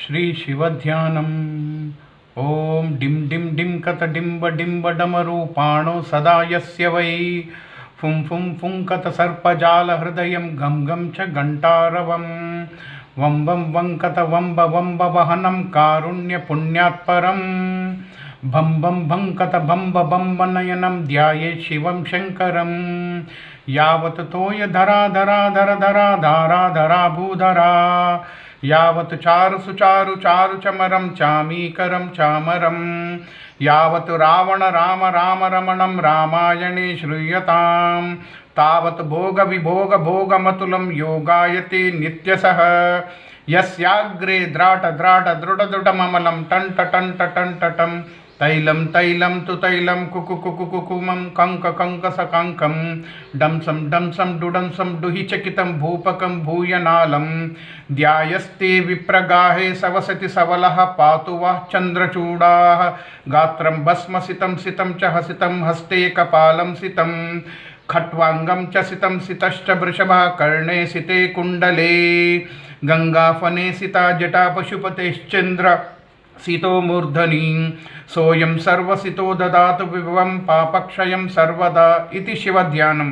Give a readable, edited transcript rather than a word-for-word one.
ಶ್ರೀ ಶಿವಧ್ಯಾನಂ. ಓಂ ಡಿಂ ಡಿಂ ಡಿಂ ಕತ ಡಿಂಬ ಡಿಂಬ ಡಮರೂಪಾಣೋ ಸದಾ ಯಸ್ಯ ವೈ ಫುಂ ಫುಂ ಫುಂ ಕತ ಸರ್ಪಜಾಲ ಹೃದಯಂ ಗಂ ಗಂ ಚ ಘಂಟಾರವಂ ವಂಂ ವಂಂ ವಂಕತ ವಂಬ ವಂಬ ವಹನಂ ಕಾರುಣ್ಯ ಪುಣ್ಯಾತ್ಪರಂ ಭಂ ಭಂ ಭಂಕತ ಬಂಬ ಬಂಬ ನಯನಂ ಧ್ಯಾಯೇ ಶಿವಂ ಶಂಕರಂ ಯಾವತ್ ತೋಯ ಧರಾ ಧರಾ ಧರ ಧರಾ ಧಾರಾ ಧರಾ ಭೂಧರಾ ಯಾವತ್ ಚಾರು ಸುಚಾರು ಚಾರು ಚಮರಂ ಚಾಮೀಕರಂ ಚಾಮರಂ ಯಾವತ್ ರಾವಣ ರಾಮ ರಾಮ ರಮಣಂ ರಾಮಾಯಣೇ ಶ್ರೂಯತಾಂ ತಾವತ್ ಭೋಗ ವಿಭೋಗ ಭೋಗಮತುಲಂ ಯೋಗಾಯತೆ ನಿತ್ಯಸಃ ಯಸ್ಯಾಗ್ರೇ ದ್ರಾಟ ದ್ರಾಟ ದೃಢ ದೃಢಮಮಲಂ ಟಂಟ ಟಂಟ ಟಂಟಟಂ ತೈಲಂ ತೈಲಂ ತು ತೈಲಂ ಕುಕು ಕುಕು ಕುಕುಮಂ ಕಂಕ ಕಂಕಸ ಕಂಕಂ ಡಂಸಂ ಡಂಸಂ ಡುಡಂಸಂ ಡುಹಿ ಚಕಿತಂ ಭೂಪಕಂ ಭೂಯನಾಲಂ ಧ್ಯಾಯಸ್ತೆ ವಿಪ್ರಗಾಹೇ ಸವಸತಿ ಸವಲಃ ಪಾತು ವಃ ಚಂದ್ರಚೂಡಾಃ ಗಾತ್ರಂ ಭಸ್ಮಸಿತಂ ಸಿತಂ ಚ ಹಸಿತಂ ಹಸ್ತೆ ಕಪಾಲಂ ಸಿತಂ ಖಟ್ವಾಂಗಂ ಚ ಸಿತಂ ಸಿತಶ್ಚ ವೃಷಭಃ ಕರ್ಣೇ ಸಿತೆ ಕುಂಡಲೇ ಗಂಗಾಫನೆ ಸಿತಾ ಜಟಾ ಪಶುಪತೇಶ್ಚಂದ್ರ ಸಿತೋ ಮೂರ್ಧನಿ ಸೋಯಂ ಸರ್ವಸಿತೋ ದದಾತು ವಿಭವಂ ಪಾಪಕ್ಷಯಂ ಸರ್ವದಾ ಇತಿ ಶಿವಧ್ಯಾನಂ.